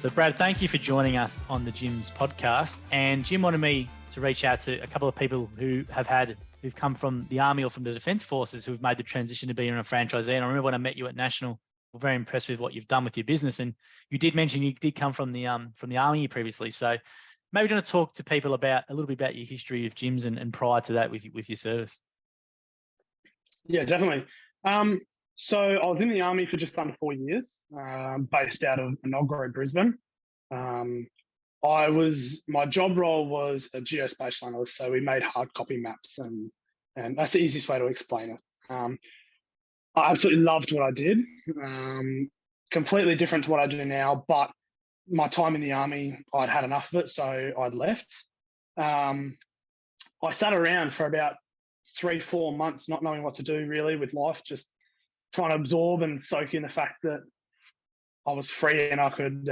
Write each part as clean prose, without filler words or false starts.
So Brad, thank you for joining us on the Jim's podcast. And Jim wanted me to reach out to a couple of people who've come from the Army or from the Defence Forces who've made the transition to being a franchisee. And I remember when I met you at National, we're very impressed with what you've done with your business. And you did mention you did come from the Army previously. So maybe you want to talk to people about a little bit about your history of gyms and prior to that with your service. Yeah, definitely. So I was in the Army for just under 4 years, based out of Enoggera, Brisbane. My job role was a geospatial analyst, so we made hard copy maps, and that's the easiest way to explain it. I absolutely loved what I did. Completely different to what I do now, but my time in the Army, I'd had enough of it, so I'd left. I sat around for about 3-4 months, not knowing what to do really with life, just trying to absorb and soak in the fact that I was free and I could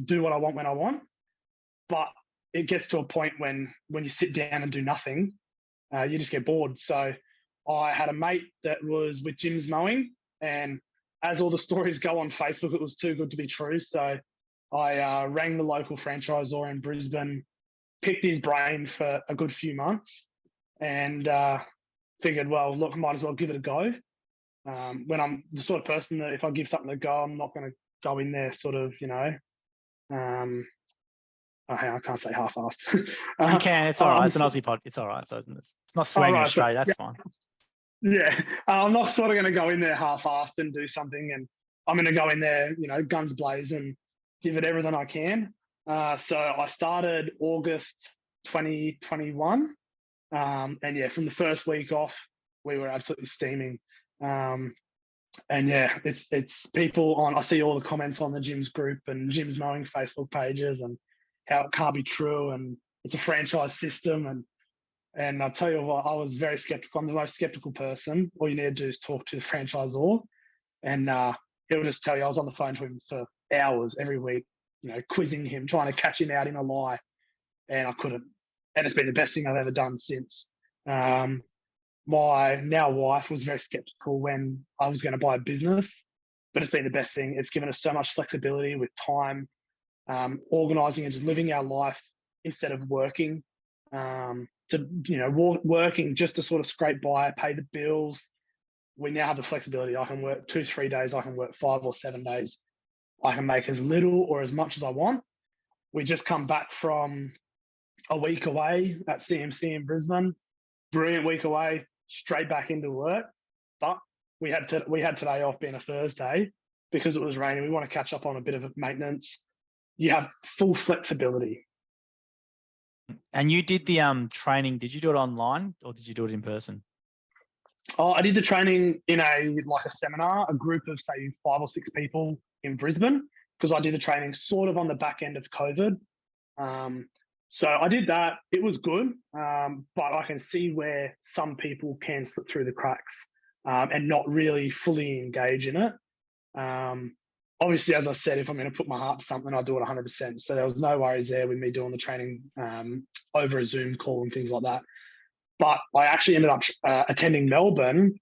do what I want when I want. But it gets to a point when you sit down and do nothing, you just get bored. So I had a mate that was with Jim's Mowing, and as all the stories go on Facebook, it was too good to be true. So I rang the local franchisor in Brisbane, picked his brain for a good few months, and figured, well, look, might as well give it a go. When I'm the sort of person that if I give something a go, I'm not going to go in there sort of, I can't say half-assed. You can, it's all right. It's an Aussie pod. It's all right. So it's not swearing in Australia. That's fine. Yeah, I'm not sort of going to go in there half-assed and do something, and I'm going to go in there, guns blazing, give it everything I can. So I started August 2021, and yeah, from the first week off, we were absolutely steaming. And yeah, it's people on. I see all the comments on the Jim's group and Jim's Mowing Facebook pages, and how it can't be true, and it's a franchise system, and I'll tell you what, I was very skeptical. I'm the most skeptical person. All you need to do is talk to the franchisor, and he'll just tell you. I was on the phone to him for hours every week, quizzing him, trying to catch him out in a lie, and I couldn't. And it's been the best thing I've ever done since. My now wife was very skeptical when I was going to buy a business, but it's been the best thing. It's given us so much flexibility with time, organising and just living our life instead of working, working just to sort of scrape by, pay the bills. We now have the flexibility. I can work 2-3 days. I can work 5 or 7 days. I can make as little or as much as I want. We just come back from a week away at CMC in Brisbane. Brilliant week away, straight back into work. But we had today off being a Thursday because it was raining. We want to catch up on a bit of maintenance. You have full flexibility. And you did the training. Did you do it online or did you do it in person? Oh, I did the training in a seminar, a group of say 5 or 6 people in Brisbane, because I did the training sort of on the back end of COVID. So I did that. It was good, but I can see where some people can slip through the cracks and not really fully engage in it. Obviously, as I said, if I'm going to put my heart to something, I'll do it 100%. So there was no worries there with me doing the training over a Zoom call and things like that. But I actually ended up attending Melbourne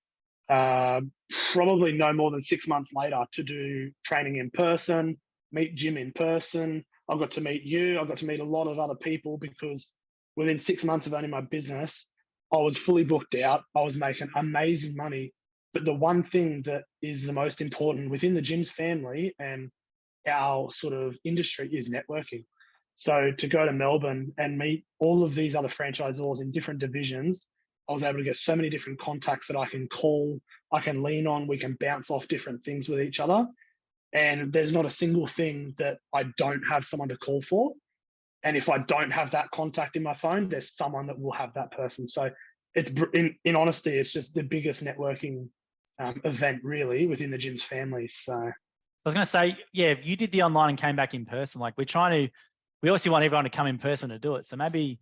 probably no more than 6 months later to do training in person, meet Jim in person. I got to meet you. I got to meet a lot of other people because within 6 months of owning my business, I was fully booked out. I was making amazing money. But the one thing that is the most important within the Jim's family and our sort of industry is networking. So to go to Melbourne and meet all of these other franchisors in different divisions, I was able to get so many different contacts that I can call, I can lean on, we can bounce off different things with each other. And there's not a single thing that I don't have someone to call for. And if I don't have that contact in my phone, there's someone that will have that person. So it's in honesty, it's just the biggest networking event really within the Jim's family. So I was going to say, yeah, you did the online and came back in person. Like we obviously want everyone to come in person to do it. So maybe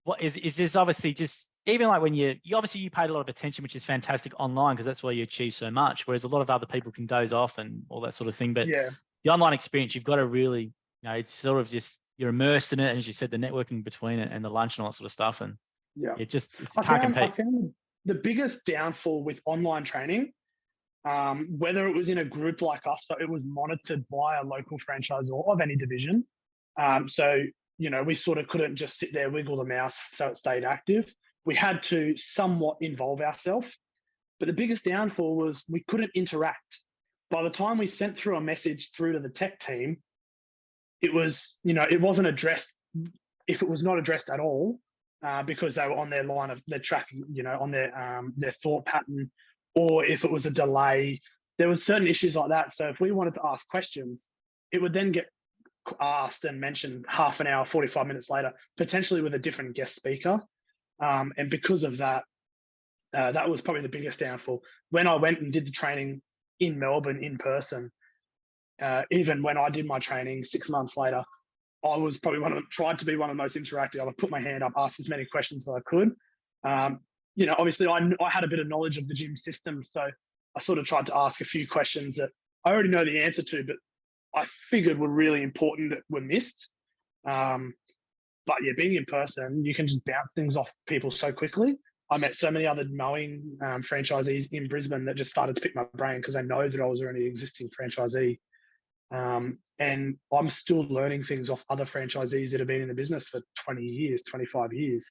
what is this obviously just even like when you obviously you paid a lot of attention, which is fantastic online because that's where you achieve so much. Whereas a lot of other people can doze off and all that sort of thing. But yeah, the online experience, you've got to really, it's sort of just you're immersed in it, and as you said, the networking between it and the lunch and all that sort of stuff. And yeah, it just I can't compete. found the biggest downfall with online training whether it was in a group like us, so it was monitored by a local franchisor of any division. So, we sort of couldn't just sit there, wiggle the mouse so it stayed active. We had to somewhat involve ourselves. But the biggest downfall was we couldn't interact. By the time we sent through a message through to the tech team, it was, it wasn't addressed. If it was not addressed at all, because they were on their line of their tracking, on their thought pattern, or if it was a delay, there was certain issues like that. So if we wanted to ask questions, it would then get asked and mentioned half an hour, 45 minutes later, potentially with a different guest speaker. And because of that, that was probably the biggest downfall. When I went and did the training in Melbourne in person, even when I did my training 6 months later, I was probably tried to be one of the most interactive. I would put my hand up, ask as many questions as I could. Obviously I had a bit of knowledge of the gym system, so I sort of tried to ask a few questions that I already know the answer to, but I figured were really important that were missed. But yeah, being in person, you can just bounce things off people so quickly. I met so many other Mowing franchisees in Brisbane that just started to pick my brain because they know that I was already an existing franchisee. And I'm still learning things off other franchisees that have been in the business for 20 years, 25 years.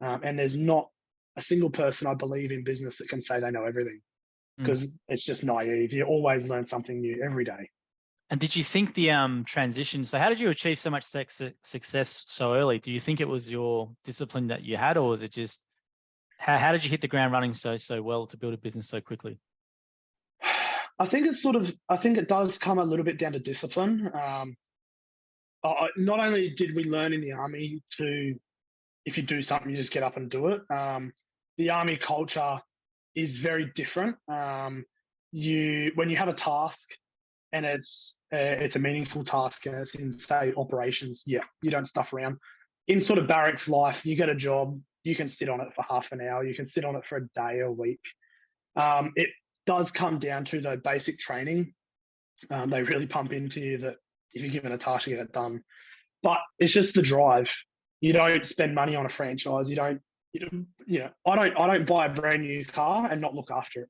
And there's not a single person, I believe, in business that can say they know everything, because it's just naive. You always learn something new every day. And did you think the transition? So, how did you achieve so much success so early? Do you think it was your discipline that you had, or was it just how did you hit the ground running so well to build a business so quickly? I think it does come a little bit down to discipline. Not only did we learn in the army to, if you do something, you just get up and do it. The army culture is very different. When you have a task and it's a meaningful task and it's in, say, operations, you don't stuff around. In sort of barracks life, you get a job, you can sit on it for half an hour, you can sit on it for a day, a week. It does come down to the basic training. They really pump into you that if you're given a task, you get it done. But it's just the drive. You don't spend money on a franchise. I don't buy a brand new car and not look after it.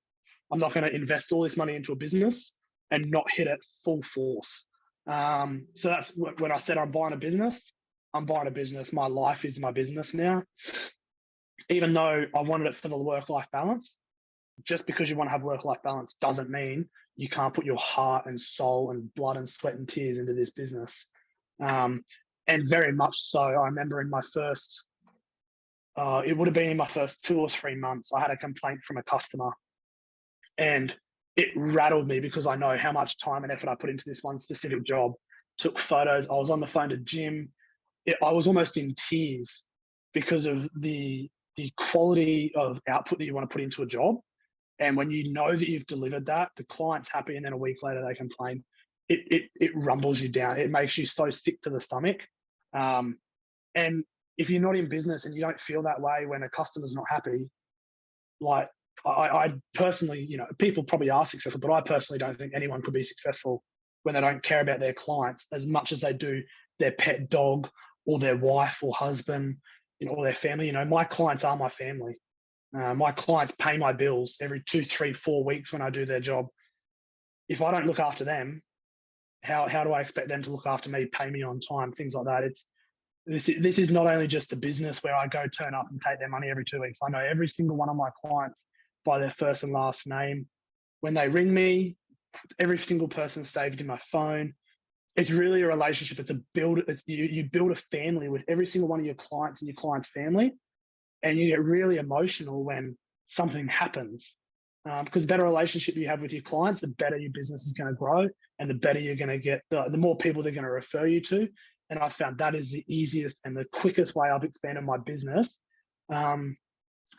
I'm not going to invest all this money into a business and not hit it full force. So that's when I said I'm buying a business. I'm buying a business. My life is my business now. Even though I wanted it for the work-life balance, just because you want to have work-life balance doesn't mean you can't put your heart and soul and blood and sweat and tears into this business. And very much so. I remember in my first, it would have been in my first 2 or 3 months, I had a complaint from a customer, and it rattled me because I know how much time and effort I put into this one specific job. Took photos. I was on the phone to Jim. I was almost in tears because of the quality of output that you want to put into a job. And when you know that you've delivered that, the client's happy, and then a week later they complain, it rumbles you down. It makes you so sick to the stomach. And if you're not in business and you don't feel that way when a customer's not happy, like I personally, people probably are successful, but I personally don't think anyone could be successful when they don't care about their clients as much as they do their pet dog or their wife or husband, or their family. My clients are my family. My clients pay my bills every 2, 3, 4 weeks when I do their job. If I don't look after them, how do I expect them to look after me, pay me on time, things like that? This is not only just a business where I go turn up and take their money every 2 weeks. I know every single one of my clients by their first and last name. When they ring me, every single person saved in my phone. It's really a relationship. You build a family with every single one of your clients and your client's family. And you get really emotional when something happens, because the better relationship you have with your clients, the better your business is going to grow, and the better you're going to get, the more people they're going to refer you to. And I found that is the easiest and the quickest way I've expanded my business.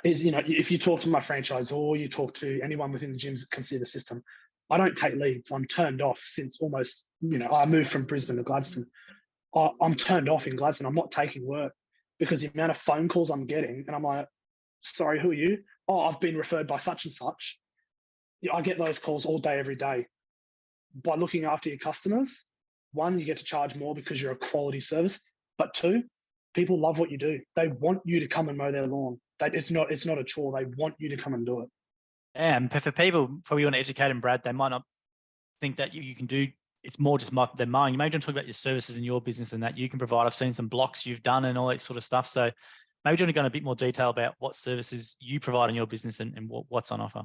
Is, if you talk to my franchisor or you talk to anyone within the gyms that can see the system, I don't take leads. I'm turned off since almost, I moved from Brisbane to Gladstone. I'm turned off in Gladstone. I'm not taking work, because the amount of phone calls I'm getting, and I'm like, sorry, who are you? Oh, I've been referred by such and such. I get those calls all day, every day. By looking after your customers, one, you get to charge more because you're a quality service. But two, people love what you do. They want you to come and mow their lawn. It's not a chore. They want you to come and do it. And for people probably want to educate them, Brad, they might not think that you can do. It's more just than mowing. You may want to talk about your services in your business and that you can provide. I've seen some blocks you've done and all that sort of stuff. So maybe do you want to go into a bit more detail about what services you provide in your business and what's on offer?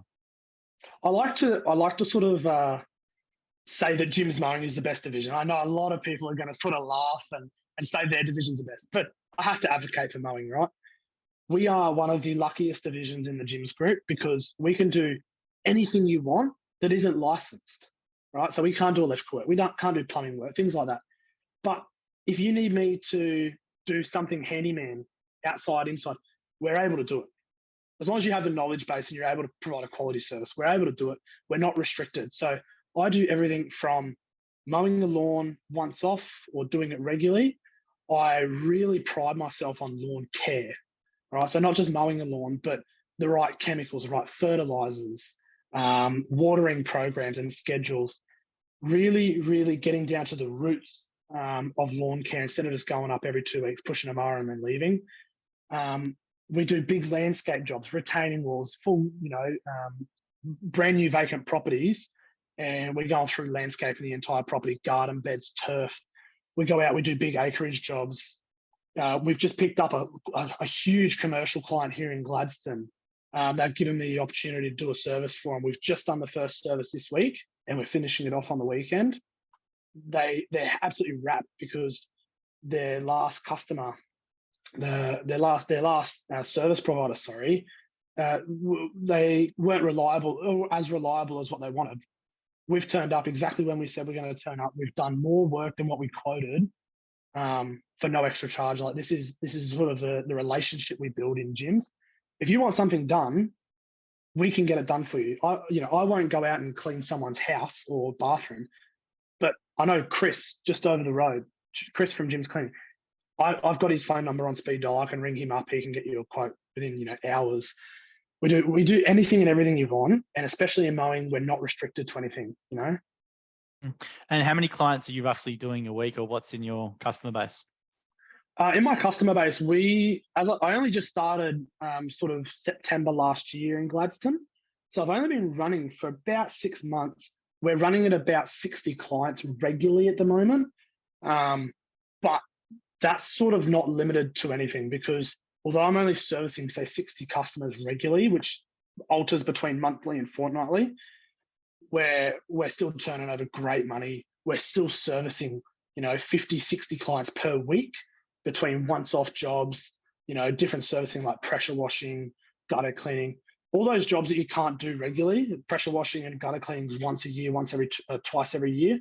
I like to sort of say that Jim's Mowing is the best division. I know a lot of people are going to sort of laugh and say their division's the best, but I have to advocate for mowing, right? We are one of the luckiest divisions in the gyms group because we can do anything you want that isn't licensed, right? So we can't do electrical work, can't do plumbing work, things like that. But if you need me to do something handyman outside, inside, we're able to do it. As long as you have the knowledge base and you're able to provide a quality service, we're able to do it. We're not restricted. So I do everything from mowing the lawn once off or doing it regularly. I really pride myself on lawn care, right? So not just mowing the lawn, but the right chemicals, the right fertilizers, watering programs and schedules, really, really getting down to the roots of lawn care instead of just going up every 2 weeks, pushing a mower and then leaving. We do big landscape jobs, retaining walls, full, brand new vacant properties, and we're going through landscaping the entire property, garden beds, turf. We go out, we do big acreage jobs. We've just picked up a huge commercial client here in Gladstone. They've given me the opportunity to do a service for them. We've just done the first service this week, and we're finishing it off on the weekend. They're absolutely wrapped because their last customer, their last service provider, they weren't reliable or as reliable as what they wanted. We've turned up exactly when we said we're going to turn up. We've done more work than what we quoted for no extra charge. Like this is sort of the relationship we build in gyms. If you want something done, we can get it done for you. I won't go out and clean someone's house or bathroom, but I know Chris just over the road, Chris from Jim's Cleaning. I've got his phone number on speed dial. I can ring him up. He can get you a quote within hours. We do anything and everything you want, and especially in mowing, we're not restricted to anything. And how many clients are you roughly doing a week, or what's in your customer base? In my customer base, I only just started sort of September last year in Gladstone, so I've only been running for about 6 months. We're running at about 60 clients regularly at the moment, but that's sort of not limited to anything because although I'm only servicing, say, 60 customers regularly, which alters between monthly and fortnightly, we're still turning over great money. We're still servicing, 50, 60 clients per week between once-off jobs, different servicing like pressure washing, gutter cleaning, all those jobs that you can't do regularly, pressure washing and gutter cleaning once a year, twice every year.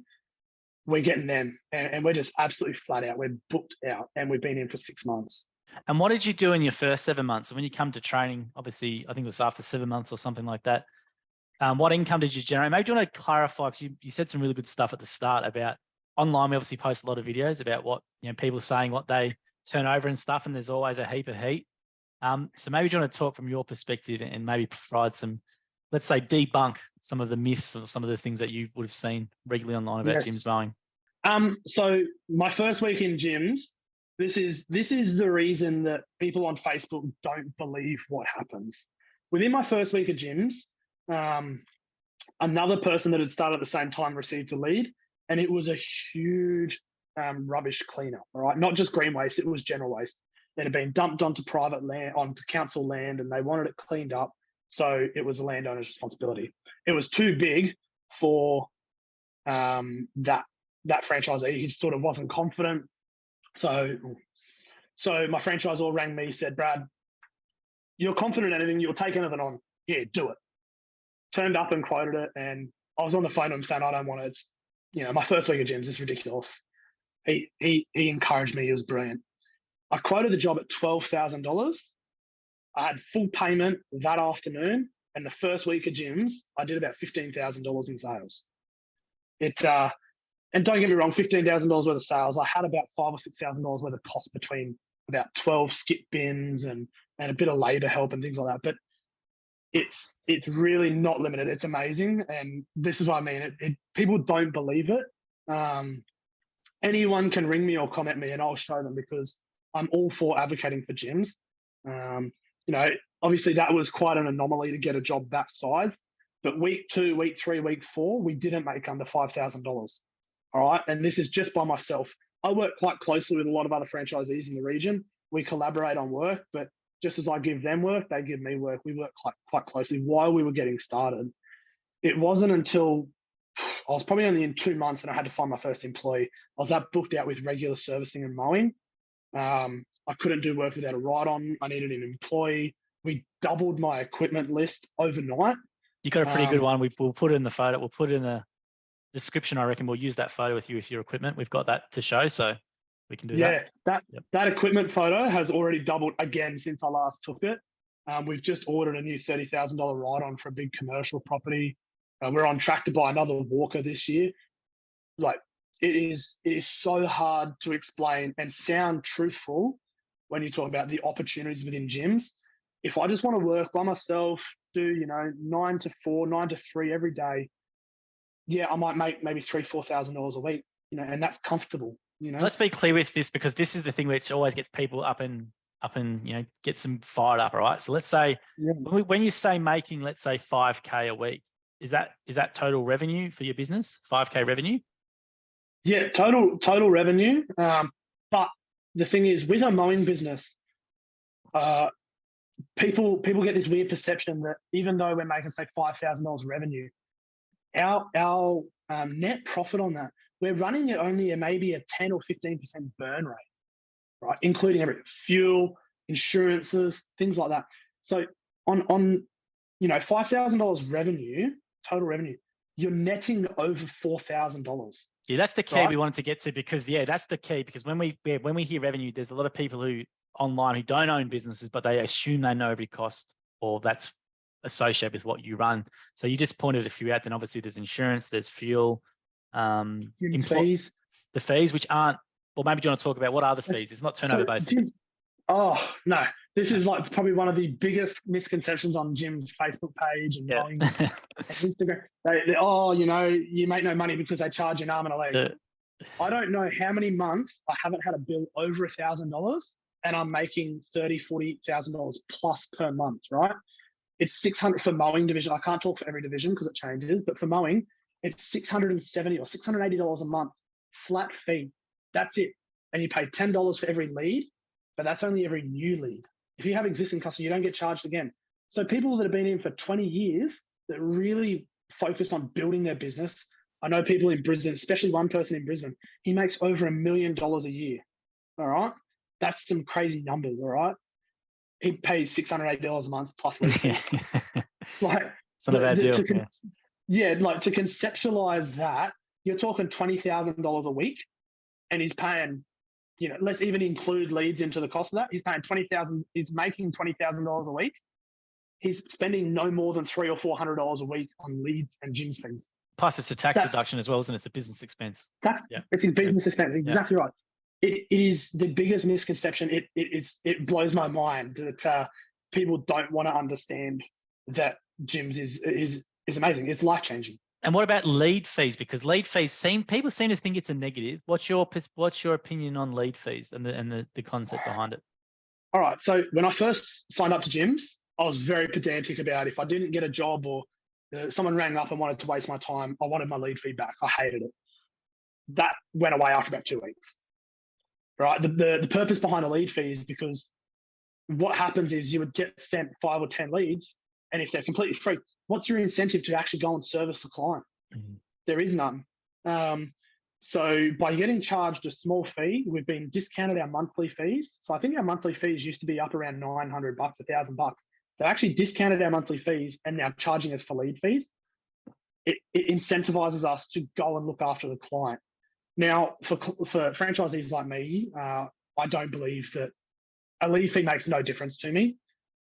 We're getting them, and we're just absolutely flat out. We're booked out, and we've been in for 6 months. And what did you do in your first 7 months? So when you come to training, obviously, I think it was after 7 months or something like that. What income did you generate? Maybe do you want to clarify, because you said some really good stuff at the start about online. We obviously post a lot of videos about what people saying what they turn over and stuff, and there's always a heap of heat. So maybe do you want to talk from your perspective and maybe provide some, let's say, debunk some of the myths or some of the things that you would have seen regularly online about gyms mowing. So my first week in gyms, this is the reason that people on Facebook don't believe what happens. Within my first week of gyms, another person that had started at the same time received a lead, and it was a huge rubbish cleanup. All right, not just green waste; it was general waste that had been dumped onto private land, onto council land, and they wanted it cleaned up. So it was a landowner's responsibility. It was too big for that franchisee. He sort of wasn't confident. So my franchisor rang me, said, "Brad, you're confident in anything, you'll take anything on. Yeah, do it." Turned up and quoted it, and I was on the phone to him saying, "I don't want it. It's, my first week of gyms is ridiculous." He encouraged me. He was brilliant. I quoted the job at $12,000. I had full payment that afternoon, and the first week of gyms, I did about $15,000 in sales. And don't get me wrong, $15,000 worth of sales. I had about $5,000 or $6,000 worth of cost between about 12 skip bins and a bit of labor help and things like that. But it's really not limited. It's amazing, and this is what I mean. People don't believe it. Anyone can ring me or comment me, and I'll show them because I'm all for advocating for gyms. obviously that was quite an anomaly to get a job that size. But week 2, week 3, week 4, we didn't make under $5,000. All right. And this is just by myself. I work quite closely with a lot of other franchisees in the region. We collaborate on work, but just as I give them work, they give me work. We work quite closely while we were getting started. It wasn't until I was probably only in 2 months and I had to find my first employee. I was booked out with regular servicing and mowing. I couldn't do work without a ride-on. I needed an employee. We doubled my equipment list overnight. You got a pretty good one. We'll put it in the photo. We'll put it in the description. I reckon we'll use that photo with you with your equipment. We've got that to show, so we can do that. Yeah, that equipment photo has already doubled again since I last took it. We've just ordered a new $30,000 ride-on for a big commercial property. We're on track to buy another walker this year. Like, it is so hard to explain and sound truthful when you talk about the opportunities within gyms. If I just want to work by myself, do 9 to 4, 9 to 3 every day, yeah, I might make maybe $3,000-$4,000 a week, and that's comfortable. Let's be clear with this, because this is the thing which always gets people up and gets them fired up. All right. So let's say when you say making, let's say $5,000 a week, is that total revenue for your business? $5,000 revenue? Yeah, total revenue. But the thing is, with a mowing business, people get this weird perception that even though we're making say $5,000 revenue, our net profit on that, we're running it only maybe a 10 or 15% burn rate, right? Including everything, fuel, insurances, things like that. So on $5,000 revenue, total revenue, you're netting over $4,000. Yeah, that's the key we wanted to get to, because that's the key. Because when we hear revenue, there's a lot of people who online who don't own businesses, but they assume they know every cost or that's associated with what you run. So you just pointed a few out. Then obviously there's insurance, there's fuel, fees, the fees, which aren't. Or maybe do you want to talk about what are the fees? It's not turnover based. Oh no, this is like probably one of the biggest misconceptions on Jim's Facebook page and Mowing and Instagram. You make no money because they charge an arm and a leg. I don't know how many months I haven't had a bill over $1,000, and I'm making $30,000-$40,000 plus per month. Right? It's $600 for mowing division. I can't talk for every division because it changes, but for mowing, it's $670 or $680 a month flat fee. That's it, and you pay $10 for every lead, but that's only every new lead. If you have existing customers, you don't get charged again. So people that have been in for 20 years that really focus on building their business. I know people in Brisbane, especially one person in Brisbane, he makes over $1 million a year. All right. That's some crazy numbers. All right. He pays $680 a month plus lead fee. Like, it's not a bad deal. Like to conceptualize that, you're talking $20,000 a week, and he's paying, let's even include leads into the cost of that. He's paying $20,000. He's making $20,000 a week. He's spending no more than $300 or $400 a week on leads and gym spends. Plus, it's a tax deduction as well, isn't it? It's a business expense. It's a business expense. Exactly right. It is the biggest misconception. It blows my mind that people don't want to understand that gyms is amazing. It's life changing. And what about lead fees? Because lead fees people seem to think it's a negative. What's your opinion on lead fees and the concept behind it? All right. So when I first signed up to gyms, I was very pedantic about if I didn't get a job or someone rang up and wanted to waste my time, I wanted my lead fee back. I hated it. That went away after about 2 weeks. Right. The purpose behind a lead fee is because what happens is you would get sent 5 or 10 leads, and if they're completely free, what's your incentive to actually go and service the client? Mm-hmm. There is none. So by getting charged a small fee, we've been discounted our monthly fees. So I think our monthly fees used to be up around $900, $1,000. They actually discounted our monthly fees and now charging us for lead fees. It incentivizes us to go and look after the client. Now, for franchisees like me, I don't believe that a lead fee makes no difference to me,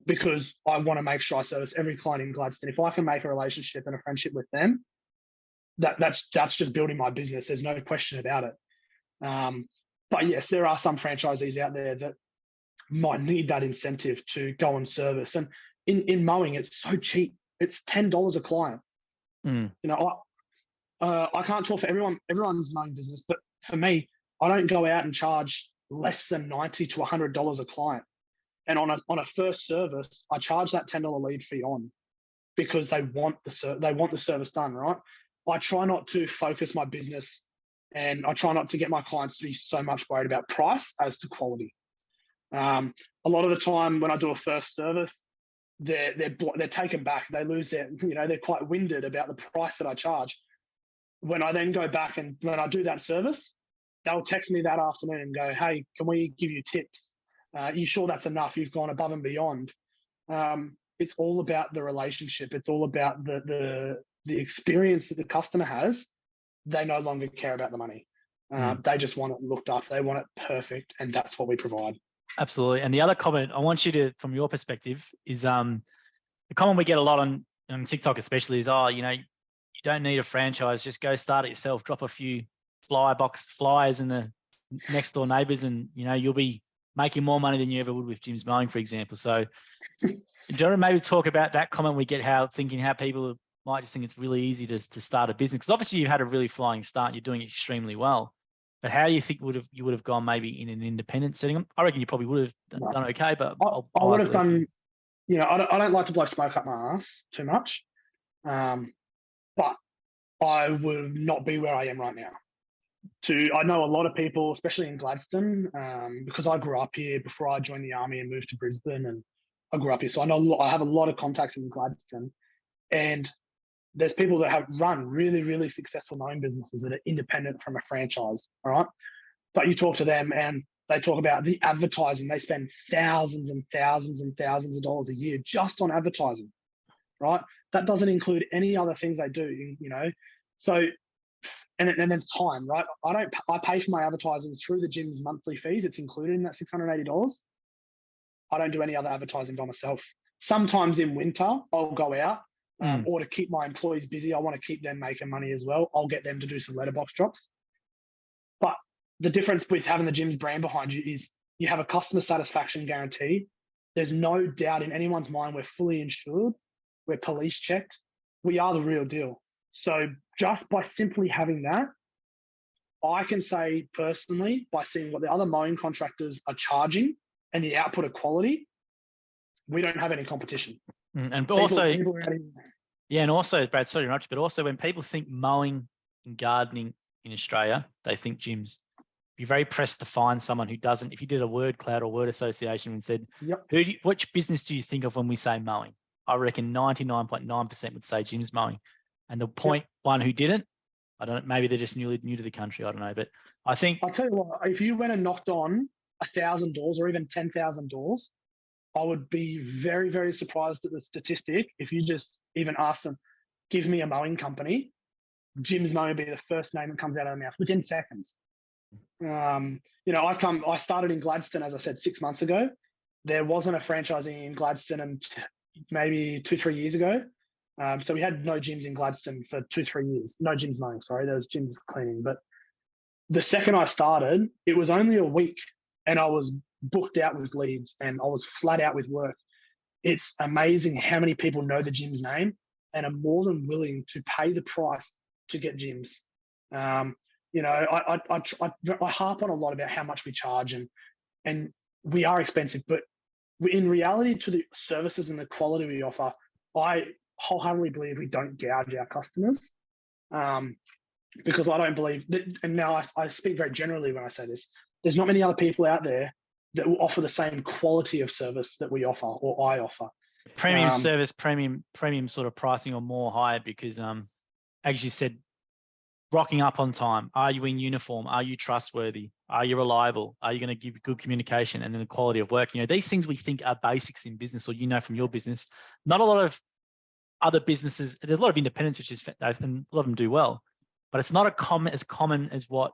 because I want to make sure I service every client in Gladstone. If I can make a relationship and a friendship with them, that's just building my business. There's no question about it. But yes, there are some franchisees out there that might need that incentive to go and service. And in mowing, it's so cheap. It's $10 a client. I can't talk for everyone's mowing business, but for me, I don't go out and charge less than $90 to $100 a client. And on a first service, I charge that $10 lead fee on, because they want the service done, right? I try not to focus my business, and I try not to get my clients to be so much worried about price as to quality. A lot of the time when I do a first service, they're taken back. They lose their, they're quite winded about the price that I charge. When I then go back and when I do that service, they'll text me that afternoon and go, "Hey, can we give you tips? You sure that's enough? You've gone above and beyond." It's all about the relationship. It's all about the experience that the customer has. They no longer care about the money. They just want it looked after. They want it perfect, and that's what we provide. Absolutely. And the other comment I want you to, from your perspective, is the comment we get a lot on TikTok especially is, you don't need a franchise, just go start it yourself, drop a few flyers in the next door neighbors, and you'll be making more money than you ever would with Jim's Mowing, for example. So do you want to maybe talk about that comment we get, how people might just think it's really easy to start a business? Because obviously you've had a really flying start, you're doing extremely well. But how do you think you would have gone maybe in an independent setting? I reckon you probably would have done okay, but I would have done, I don't like to blow smoke up my ass too much, but I would not be where I am right now. I know a lot of people, especially in Gladstone, because I grew up here before I joined the army and moved to Brisbane, and I grew up here. So I have a lot of contacts in Gladstone, and there's people that have run really, really successful mowing businesses that are independent from a franchise, all right? But you talk to them and they talk about the advertising. They spend thousands and thousands and thousands of dollars a year just on advertising, right? That doesn't include any other things they do, So, and then time, right? I pay for my advertising through the gym's monthly fees. It's included in that $680. I don't do any other advertising by myself. Sometimes in winter, I'll go out, or to keep my employees busy. I want to keep them making money as well. I'll get them to do some letterbox drops. But the difference with having the gym's brand behind you is you have a customer satisfaction guarantee. There's no doubt in anyone's mind we're fully insured. We're police checked. We are the real deal. So just by simply having that, I can say personally, by seeing what the other mowing contractors are charging and the output of quality, we don't have any competition. And also, and also, Brad, sorry much, but also when people think mowing and gardening in Australia, they think gyms. Be very pressed to find someone who doesn't. If you did a word cloud or word association and said, which business do you think of when we say mowing? I reckon 99.9% would say Jim's Mowing. And the one who didn't, I don't know, maybe they're just new to the country. I don't know. But I think I'll tell you what, if you went and knocked on 1,000 doors or even 10,000 doors, I would be very, very surprised at the statistic. If you just even ask them, give me a mowing company, Jim's Mowing would be the first name that comes out of their mouth within seconds. I started in Gladstone, as I said, 6 months ago. There wasn't a franchisee in Gladstone and maybe 2-3 years ago. So we had no gyms in Gladstone for 2-3 years. No gyms mowing, sorry. There was gyms cleaning. But the second I started, it was only a week and I was booked out with leads and I was flat out with work. It's amazing how many people know the gym's name and are more than willing to pay the price to get gyms. I harp on a lot about how much we charge and we are expensive, but in reality to the services and the quality we offer, I wholeheartedly believe we don't gouge our customers, because I don't believe that, and now I speak very generally when I say this, there's not many other people out there that will offer the same quality of service that we offer or I offer. Premium service, premium sort of pricing or more higher because, as you said, rocking up on time. Are you in uniform? Are you trustworthy? Are you reliable? Are you going to give good communication and then the quality of work? These things we think are basics in business, or from your business. Not a lot of other businesses. There's a lot of independents, which is, and a lot of them do well, but it's not as common as what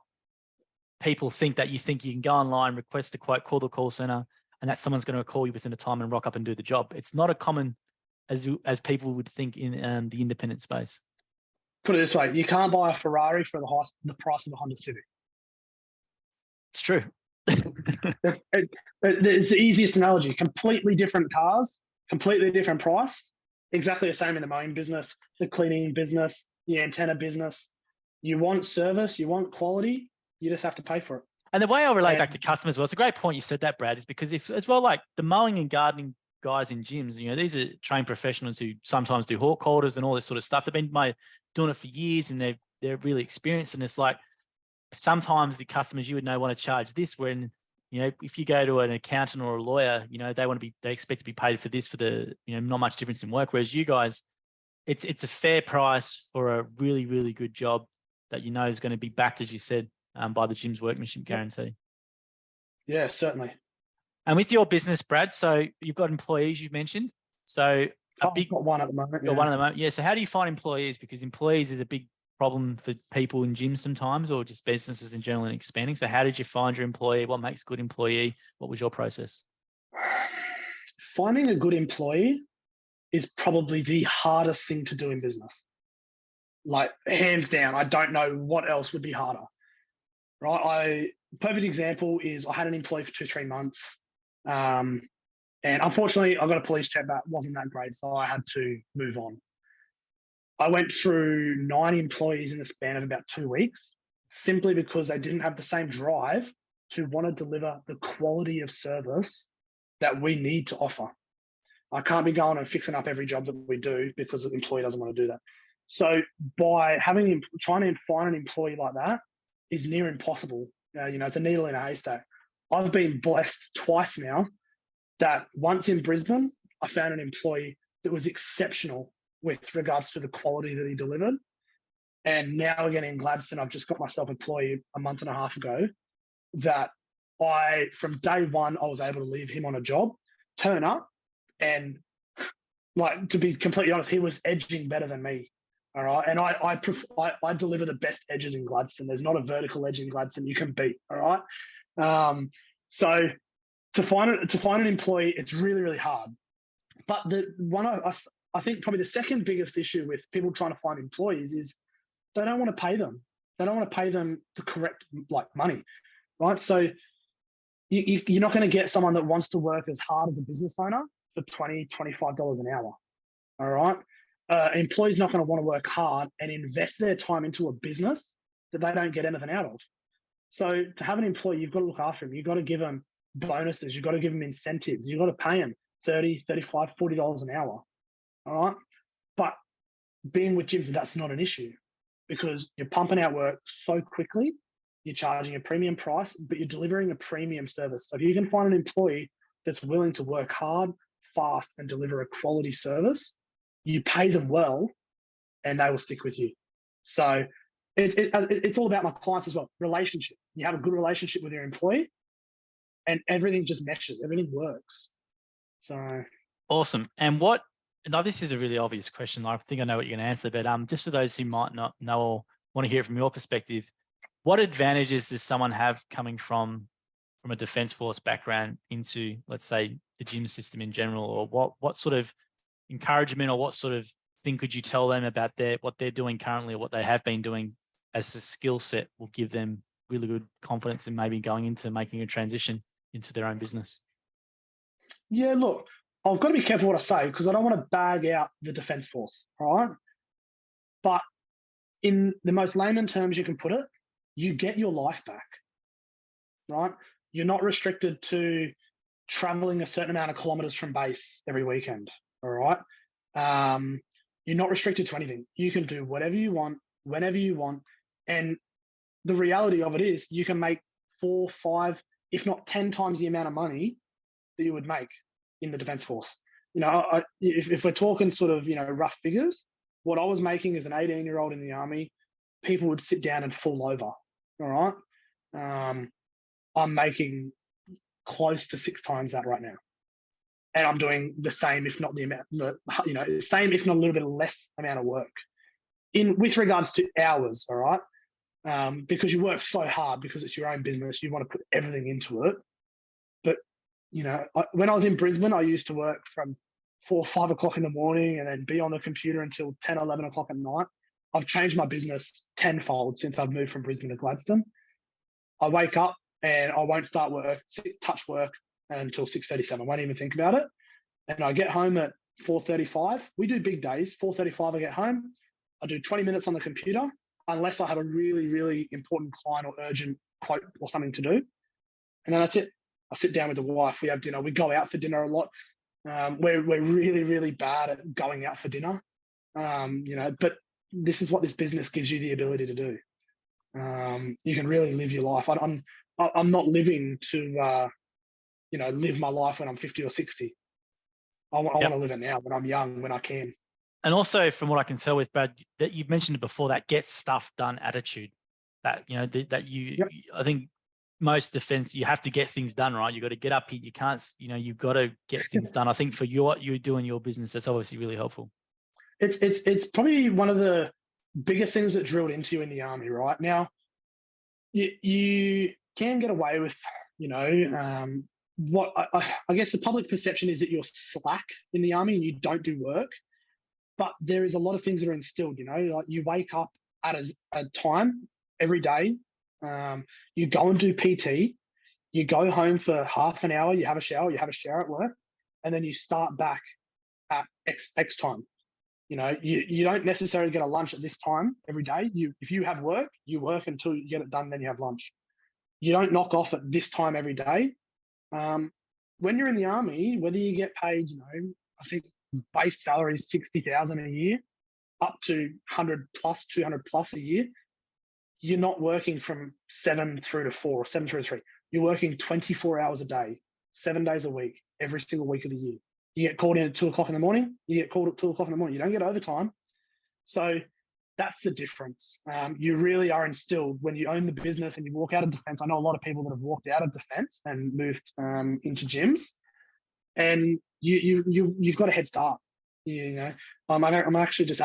people think, that you think you can go online, request a quote, call the call center, and that someone's going to call you within a time and rock up and do the job. It's not as common as people would think in the independent space. Put it this way, you can't buy a Ferrari for the price of a Honda Civic. It's true. It's the easiest analogy. Completely different cars, completely different price. Exactly the same in the mowing business, the cleaning business, the antenna business. You want service, you want quality, you just have to pay for it. And the way I relate And back to customers, well, it's a great point you said that, Brad, is because it's as well like the mowing and gardening guys in gyms, these are trained professionals who sometimes do hawk holders and all this sort of stuff. They've been doing it for years and they're really experienced. And it's like sometimes the customers you would know want to charge this when, if you go to an accountant or a lawyer, they expect to be paid for this for the, not much difference in work. Whereas you guys, it's a fair price for a really, really good job that is going to be backed, as you said, by the gym's workmanship guarantee. Yeah, certainly. And with your business, Brad, so you've got employees you've mentioned. So I've got one at the moment. Got one at the moment. Yeah. So how do you find employees? Because employees is a big problem for people in gyms sometimes, or just businesses in general and expanding. So how did you find your employee? What makes a good employee? What was your process? Finding a good employee is probably the hardest thing to do in business. Like hands down, I don't know what else would be harder. Right? Perfect example is I had an employee for 2-3 months. And unfortunately, I got a police check that wasn't that great, so I had to move on. I went through 9 employees in the span of about 2 weeks, simply because they didn't have the same drive to want to deliver the quality of service that we need to offer. I can't be going and fixing up every job that we do because the employee doesn't want to do that. So by trying to find an employee like that is near impossible. It's a needle in a haystack. I've been blessed twice now that once in Brisbane, I found an employee that was exceptional with regards to the quality that he delivered. And now again in Gladstone, I've just got myself employed a month and a half ago that from day one, I was able to leave him on a job, turn up, and to be completely honest, he was edging better than me. All right. And I deliver the best edges in Gladstone. There's not a vertical edge in Gladstone you can beat. All right. So to find an employee, it's really, really hard. But the one I think probably the second biggest issue with people trying to find employees is they don't want to pay them. They don't want to pay them the correct money, right? So you're not going to get someone that wants to work as hard as a business owner for $20, $25 an hour. All right. Employees not going to want to work hard and invest their time into a business that they don't get anything out of. So to have an employee, you've got to look after them. You've got to give them bonuses. You've got to give them incentives. You've got to pay them $30, $35, $40 an hour. All right. But being with gyms, that's not an issue because you're pumping out work so quickly. You're charging a premium price, but you're delivering a premium service. So if you can find an employee that's willing to work hard, fast, and deliver a quality service, you pay them well and they will stick with you. So it's all about my clients as well. Relationship. You have a good relationship with your employee and everything just meshes. Everything works. So awesome. And now this is a really obvious question. I think I know what you're going to answer, but just for those who might not know or want to hear it from your perspective, what advantages does someone have coming from a defence force background into, let's say, the gym system in general, or what sort of encouragement or what sort of thing could you tell them about what they're doing currently or what they have been doing as a skill set will give them really good confidence in maybe going into making a transition into their own business? Yeah, look, I've got to be careful what I say because I don't want to bag out the Defence Force, all right? But in the most layman terms you can put it, you get your life back, right? You're not restricted to traveling a certain amount of kilometers from base every weekend, all right? You're not restricted to anything. You can do whatever you want, whenever you want. And the reality of it is you can make 4, 5, if not 10 times the amount of money that you would make in the Defence Force. If we're talking sort of, rough figures, what I was making as an 18-year-old in the Army, people would sit down and fall over, all right? I'm making close to 6 times that right now. And I'm doing the same, if not the amount, same, if not a little bit less amount of work with regards to hours, all right? Because you work so hard because it's your own business, you want to put everything into it. But, when I was in Brisbane, I used to work from 4, 5 o'clock in the morning and then be on the computer until 10, 11 o'clock at night. I've changed my business tenfold since I've moved from Brisbane to Gladstone. I wake up and I won't start work, touch work until 6:37. I won't even think about it. And I get home at 4:35. We do big days. 4:35, I get home. I do 20 minutes on the computer, unless I have a really, really important client or urgent quote or something to do, and then that's it. I sit down with the wife. We have dinner. We go out for dinner a lot. We're really, really bad at going out for dinner, but this is what this business gives you the ability to do. You can really live your life. I'm not living to live my life when I'm 50 or 60. I want to live it now when I'm young, when I can. And also, from what I can tell with Brad, that you've mentioned it before, that get stuff done attitude. That I think most defense, you have to get things done, right? You got to get up here. You can't, you've got to get things done. I think for what you do in your business, that's obviously really helpful. It's probably one of the biggest things that drilled into you in the army, right? Now, you can get away with, what I guess the public perception is that you're slack in the army and you don't do work, but there is a lot of things that are instilled. Like you wake up at a time every day. You go and do PT. You go home for half an hour. You have a shower. You have a shower at work, and then you start back at X time. You don't necessarily get a lunch at this time every day. If you have work, you work until you get it done, then you have lunch. You don't knock off at this time every day. When you're in the army, whether you get paid, I think base salary is 60,000 a year, up to 100 plus, 200 plus a year. You're not working from 7 through to 4 or 7 through to 3. You're working 24 hours a day, 7 days a week, every single week of the year. You get called in at 2 o'clock in the morning. You get called at 2 o'clock in the morning. You don't get overtime. So that's the difference. You really are instilled when you own the business and you walk out of defense. I know a lot of people that have walked out of defense and moved into gyms, and you've got a head start. I'm actually just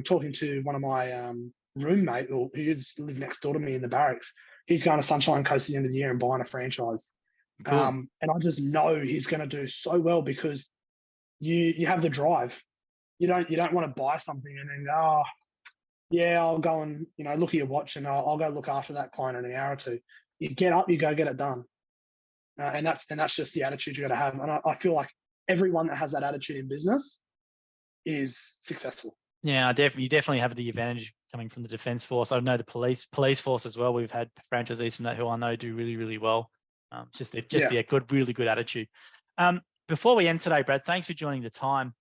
talking to one of my roommate who lives next door to me in the barracks. He's going to Sunshine Coast at the end of the year and buying a franchise. Cool. And I just know he's going to do so well because you have the drive. You don't want to buy something and then I'll go and look at your watch and I'll go look after that client in an hour or two. You get up, you go get it done, and that's just the attitude you got to have. And I feel like everyone that has that attitude in business is successful. Yeah, you definitely have the advantage coming from the defense force. I know the police force as well. We've had franchisees from that who I know do really, really well. Really good attitude. Before we end today, Brad, thanks for joining the time.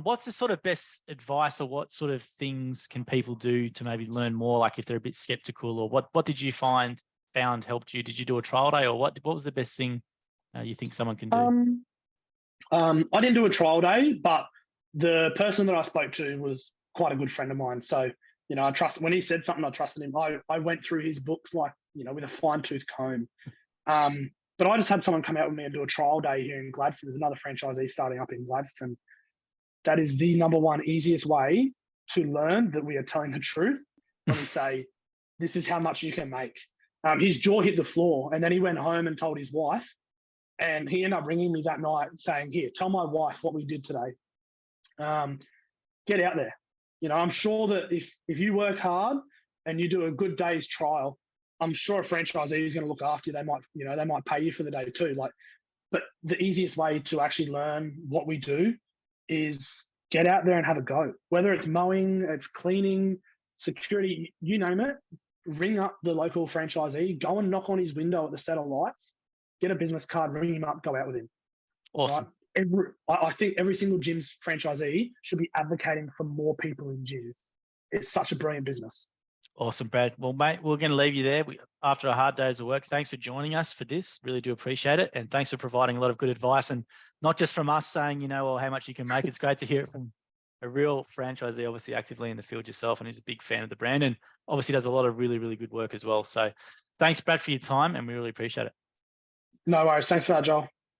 What's the sort of best advice, or what sort of things can people do to maybe learn more? Like if they're a bit skeptical, or what did you found helped you? Did you do a trial day, or what was the best thing you think someone can do? I didn't do a trial day, but the person that I spoke to was quite a good friend of mine. So, I trust when he said something, I trusted him. I went through his books with a fine tooth comb. But I just had someone come out with me and do a trial day here in Gladstone. There's another franchisee starting up in Gladstone. That is the number one easiest way to learn that we are telling the truth when we say, this is how much you can make. His jaw hit the floor, and then he went home and told his wife, and he ended up ringing me that night saying, here, tell my wife what we did today. Get out there. I'm sure that if you work hard and you do a good day's trial, I'm sure a franchisee is going to look after you. They might pay you for the day too. But the easiest way to actually learn what we do is get out there and have a go. Whether it's mowing, it's cleaning, security, you name it. Ring up the local franchisee, go and knock on his window at the set of lights, get a business card, ring him up, go out with him. Awesome. Right? I think every single gym's franchisee should be advocating for more people in gyms. It's such a brilliant business. Awesome, Brad. Well, mate, we're going to leave you there after a hard day's of work. Thanks for joining us for this. Really do appreciate it. And thanks for providing a lot of good advice, and not just from us saying, how much you can make. It's great to hear it from a real franchisee, obviously actively in the field yourself, and who's a big fan of the brand, and obviously does a lot of really, really good work as well. So thanks, Brad, for your time, and we really appreciate it. No worries. Thanks for that, Joel.